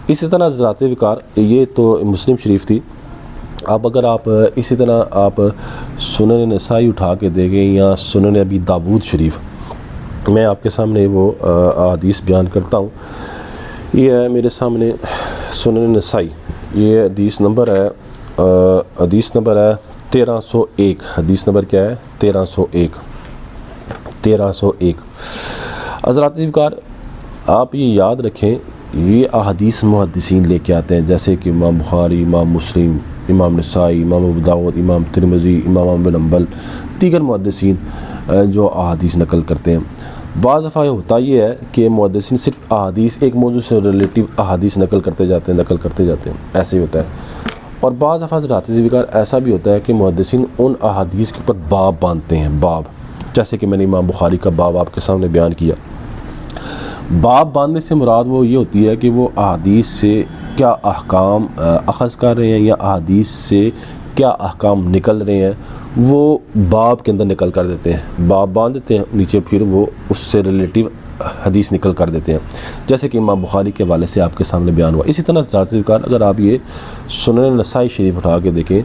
اسی طرح حضرات وقار یہ تو مسلم شریف تھی. اب اگر آپ اسی طرح آپ سنن نسائی اٹھا کے دیکھیں یا سنن ابی داود شریف، میں آپ کے سامنے وہ احادیث بیان کرتا ہوں. یہ ہے میرے سامنے سنن نسائی، یہ حدیث نمبر ہے 1301. حدیث نمبر کیا ہے؟ 1301. حضرات وقار آپ یہ یاد رکھیں، یہ احادیث محدثین لے کے آتے ہیں، جیسے کہ امام بخاری، امام مسلم، امام نسائی، امام ابو داود، امام ترمذی، امام احمد بن حنبل، دیگر محدثین جو احادیث نقل کرتے ہیں. بعض دفعہ ہوتا یہ ہے کہ محدثین صرف احادیث ایک موضوع سے ریلیٹیو احادیث نقل کرتے جاتے ہیں، ایسے ہی ہوتا ہے. اور بعض دفعہ حضرات وقار ایسا بھی ہوتا ہے کہ محدثین ان احادیث کے اوپر باب باندھتے ہیں، باب، جیسے کہ میں نے امام بخاری کا باب آپ کے سامنے بیان کیا. باب باندھنے سے مراد وہ یہ ہوتی ہے کہ وہ احادیث سے کیا احکام اخذ کر رہے ہیں یا احادیث سے کیا احکام نکل رہے ہیں، وہ باب کے اندر نکل کر دیتے ہیں، باب باندھ دیتے ہیں، نیچے پھر وہ اس سے ریلیٹیو حدیث نکل کر دیتے ہیں، جیسے کہ امام بخاری کے حوالے سے آپ کے سامنے بیان ہوا. اسی طرح حضرات وقار اگر آپ یہ سنن نسائی شریف اٹھا کے دیکھیں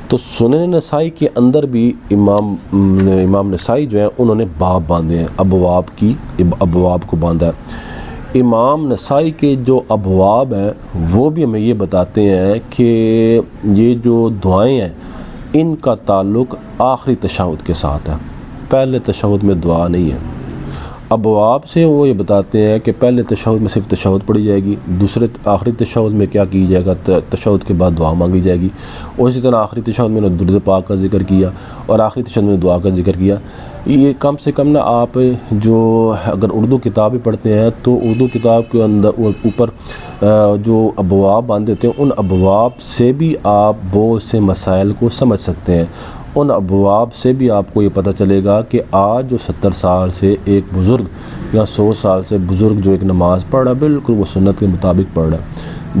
تو سنن نسائی کے اندر بھی امام نسائی جو ہیں انہوں نے باب باندھے ہیں، ابواب کو باندھا ہے. امام نسائی کے جو ابواب ہیں وہ بھی ہمیں یہ بتاتے ہیں کہ یہ جو دعائیں ہیں ان کا تعلق آخری تشہد کے ساتھ ہے، پہلے تشہد میں دعا نہیں ہے. ابواب سے وہ یہ بتاتے ہیں کہ پہلے تشہد میں صرف تشہد پڑھی جائے گی، دوسرے آخری تشہد میں کیا کی جائے گا، تشہد کے بعد دعا مانگی جائے گی. اور اسی طرح آخری تشہد میں نے درود پاک کا ذکر کیا اور آخری تشہد میں دعا کا ذکر کیا. یہ کم سے کم آپ جو اگر اردو کتابیں پڑھتے ہیں تو اردو کتاب کے اندر اوپر جو ابواب باندھے ہوتے ہیں ان ابواب سے بھی آپ بہت سے مسائل کو سمجھ سکتے ہیں. ان ابواب سے بھی آپ کو یہ پتہ چلے گا کہ آج جو 70 سال سے ایک بزرگ یا 100 سال سے بزرگ جو ایک نماز پڑھ رہا ہے بالکل وہ سنت کے مطابق پڑھ رہا ہے،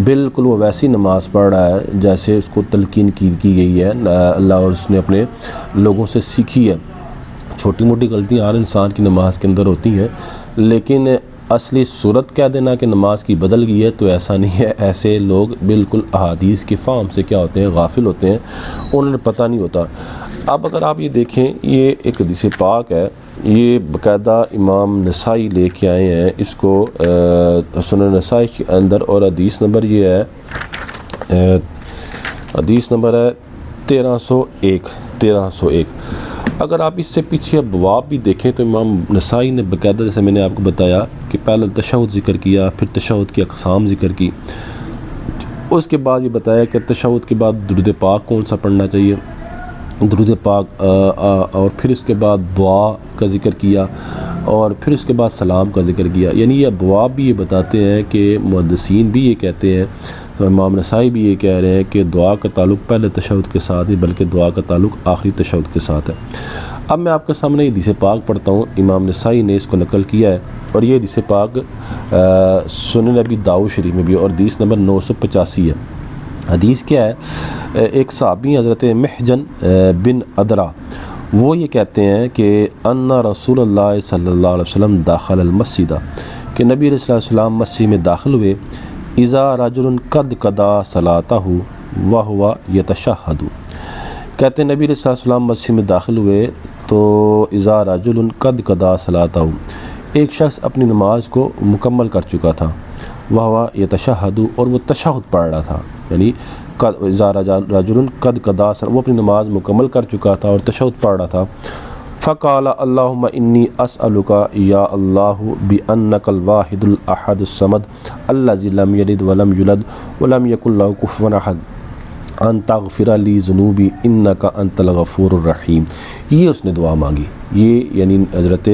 بالکل وہ ویسی نماز پڑھ رہا ہے جیسے اس کو تلقین کی گئی ہے اللہ اور اس نے اپنے لوگوں سے سیکھی ہے. چھوٹی موٹی غلطیاں ہر انسان کی نماز کے اندر ہوتی ہیں، لیکن اصلی صورت کہہ دینا کہ نماز کی بدل گئی ہے تو ایسا نہیں ہے. ایسے لوگ بالکل احادیث کی فہم سے کیا ہوتے ہیں، غافل ہوتے ہیں، انہیں پتہ نہیں ہوتا. اب اگر آپ یہ دیکھیں، یہ ایک حدیث پاک ہے، یہ باقاعدہ امام نسائی لے کے آئے ہیں اس کو سنن نسائی کے اندر، اور حدیث نمبر یہ ہے، حدیث نمبر ہے 1301. اگر آپ اس سے پیچھے ابواب بھی دیکھیں تو امام نسائی نے باقاعدہ جیسے میں نے آپ کو بتایا کہ پہلے تشہد ذکر کیا، پھر تشہد کی اقسام ذکر کی، اس کے بعد یہ بتایا کہ تشہد کے بعد درود پاک کون سا پڑھنا چاہیے، درود پاک، اور پھر اس کے بعد دعا کا ذکر کیا، اور پھر اس کے بعد سلام کا ذکر کیا. یعنی یہ ابواب بھی یہ بتاتے ہیں کہ محدثین بھی یہ کہتے ہیں، امام نسائی بھی یہ کہہ رہے ہیں کہ دعا کا تعلق پہلے تشہد کے ساتھ نہیں بلکہ دعا کا تعلق آخری تشہد کے ساتھ ہے. اب میں آپ کے سامنے حدیث پاک پڑھتا ہوں، امام نسائی نے اس کو نقل کیا ہے، اور یہ حدیث پاک سنن ابی داؤد شریف میں بھی، اور حدیث نمبر 985 ہے. حدیث کیا ہے؟ ایک صحابی حضرت محجن بن ادرا وہ یہ کہتے ہیں کہ ان رسول اللہ صلی اللہ علیہ وسلم داخل المسجد، کہ نبی علیہ السلام مسجد میں داخل ہوئے، اذا رجل قد قضا صلاتہ وہو یتشہد، کہتے ہیں نبی علیہ السلام مسجد میں داخل ہوئے تو اذا رجل قد قضا صلاتہ، ایک شخص اپنی نماز کو مکمل کر چکا تھا، وہو یتشہد، اور وہ تشہد پڑھ رہا تھا، یعنی اذا رجل قد قضا، وہ اپنی نماز مکمل کر چکا تھا اور تشہد پڑھ رہا تھا. فقال اللہم انی اسألک یا اللہ بانک الواحد الاحد الصمد الذی لم یلد ولم یولد ولم یکن لہ کفوا احد ان تغفر لی ذنوبی انک انت الغفور الرحیم. یہ اس نے دعا مانگی. یہ یعنی حضرت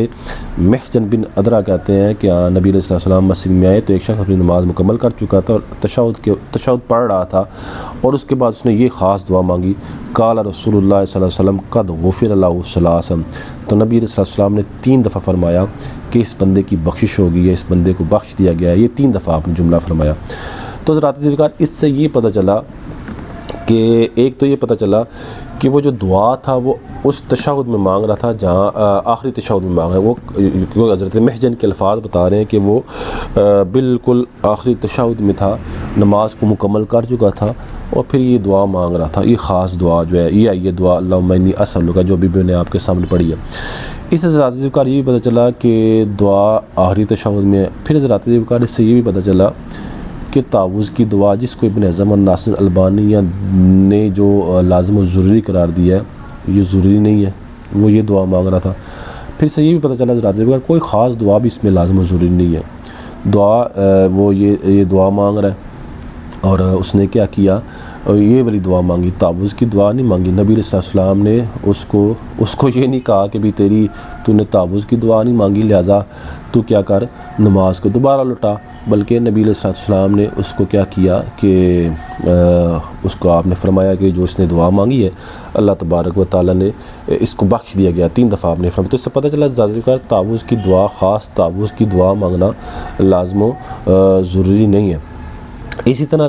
محجن بن ادرا کہتے ہیں کہ نبی علیہ السلام مسجد میں آئے تو ایک شخص اپنی نماز مکمل کر چکا تھا اور تشہد پڑھ رہا تھا، اور اس کے بعد اس نے یہ خاص دعا مانگی، قال رسول اللہ صلی اللہ علیہ وسلم قد غفر له ثلاثا، تو نبی علیہ السلام نے 3 دفعہ فرمایا کہ اس بندے کی بخشش ہوگی یا اس بندے کو بخش دیا گیا ہے. یہ 3 دفعہ آپ نے جملہ فرمایا. تو حضرات ذکر اس سے یہ پتہ چلا کہ ایک تو یہ پتہ چلا کہ وہ جو دعا تھا وہ اس تشہد میں مانگ رہا تھا جہاں آخری تشہد میں مانگ رہا ہے، وہ حضرت محجن کے الفاظ بتا رہے ہیں کہ وہ بالکل آخری تشہد میں تھا، نماز کو مکمل کر چکا تھا اور پھر یہ دعا مانگ رہا تھا۔ یہ خاص دعا جو ہے یہ دعا اللہم انی اسألک جو بھی میں نے آپ کے سامنے پڑھی ہے۔ اس حضرات ذکر یہ بھی پتہ چلا کہ دعا آخری تشہد میں، پھر حضرات ذکر اس سے یہ بھی پتہ چلا کہ تعوذ کی دعا جس کو ابن حزم الناصر البانی نے جو لازم و ضروری قرار دیا ہے، یہ ضروری نہیں ہے، وہ یہ دعا مانگ رہا تھا۔ پھر سے یہ بھی پتہ چلا حضرات ذکر کوئی خاص دعا بھی اس میں لازم و ضروری نہیں ہے، دعا وہ یہ دعا مانگ رہا ہے اور اس نے کیا کیا، یہ والی دعا مانگی، تعوذ کی دعا نہیں مانگی۔ نبی علیہ السلام نے اس کو یہ نہیں کہا کہ بھی تو نے تعوذ کی دعا نہیں مانگی لہٰذا تو کیا کر، نماز کو دوبارہ لٹا، بلکہ نبی علیہ السلام نے اس کو کیا کیا کہ اس کو آپ نے فرمایا کہ جو اس نے دعا مانگی ہے اللہ تبارک و تعالیٰ نے اس کو بخش دیا گیا، 3 دفعہ آپ نے فرمایا۔ تو اس سے پتہ چلا ذکر تعوذ کی دعا، خاص تعوذ کی دعا مانگنا لازم و ضروری نہیں ہے۔ اسی طرح